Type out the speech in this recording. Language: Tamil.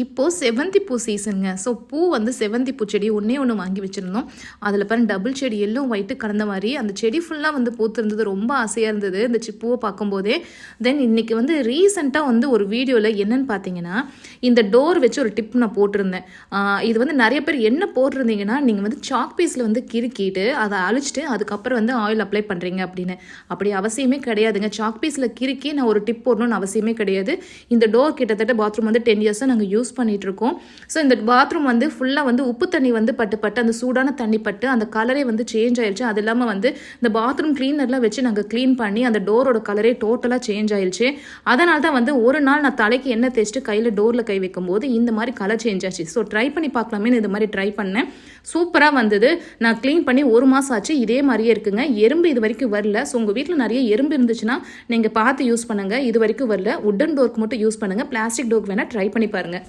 இப்போது செவந்தி பூ சீசனுங்க. ஸோ பூ வந்து செவந்தி பூ செடி ஒன்று வாங்கி வச்சுருந்தோம். அதில் பாருங்க டபுள் செடி எல்லோ ஒயிட்டு கலந்த மாதிரி அந்த செடி ஃபுல்லாக வந்து பூத்துருந்தது. ரொம்ப ஆசையாக இருந்தது இந்த பூவை பார்க்கும்போதே. தென் இன்றைக்கி வந்து ரீசெண்டாக வந்து ஒரு வீடியோவில் என்னென்னு பார்த்தீங்கன்னா, இந்த டோர் வச்சு ஒரு டிப் நான் போட்டிருந்தேன். இது வந்து நிறைய பேர் என்ன போட்டிருந்தீங்கன்னா, நீங்கள் வந்து சாக் பீஸில் வந்து கிறுக்கிட்டு அதை அழிச்சிட்டு அதுக்கப்புறம் வந்து ஆயில் அப்ளை பண்ணுறீங்க அப்படின்னு. அப்படி அவசியமே கிடையாதுங்க. சாக் பீஸில் கிறுக்கி நான் ஒரு டிப் போடணும்னு அவசியமே கிடையாது. இந்த டோர் கிட்டத்தட்ட பாத்ரூம் வந்து 10 இயர்ஸாக நாங்கள் யூஸ் பண்ணிட்டு இருக்கோம். ஸோ இந்த பாத்ரூம் வந்து ஃபுல்லாக வந்து உப்பு தண்ணி வந்து பட்டு அந்த சூடான தண்ணி பட்டு அந்த கலரே வந்து சேஞ்ச் ஆயிடுச்சு. அது இல்லாமல் வந்து இந்த பாத்ரூம் கிளீனர்லாம் வச்சு நாங்கள் க்ளீன் பண்ணி அந்த டோரோட கலரே டோட்டலாக சேஞ்ச் ஆயிடுச்சு. அதனால தான் வந்து ஒரு நாள் நான் தலைக்கு எண்ணெய் தேய்ச்சிட்டு கையில் டோரில் கை வைக்கும் போது இந்த மாதிரி கலர் சேஞ்ச் ஆச்சு. ஸோ ட்ரை பண்ணி பார்க்கலாமே இந்த மாதிரி ட்ரை பண்ணேன். சூப்பராக வந்தது. நான் க்ளீன் பண்ணி 1 மாதம் ஆச்சு. இதே மாதிரியே இருக்குங்க. எறும்பு இது வரைக்கும் வரல. ஸோ உங்கள் வீட்டில் நிறைய எறும்பு இருந்துச்சுன்னா நீங்கள் பார்த்து யூஸ் பண்ணுங்கள். இது வரைக்கும் வரல. உட்டன் டோருக்கு மட்டும் யூஸ் பண்ணுங்கள். பிளாஸ்டிக் டோருக்கு வேணால் ட்ரை பண்ணி பாருங்கள்.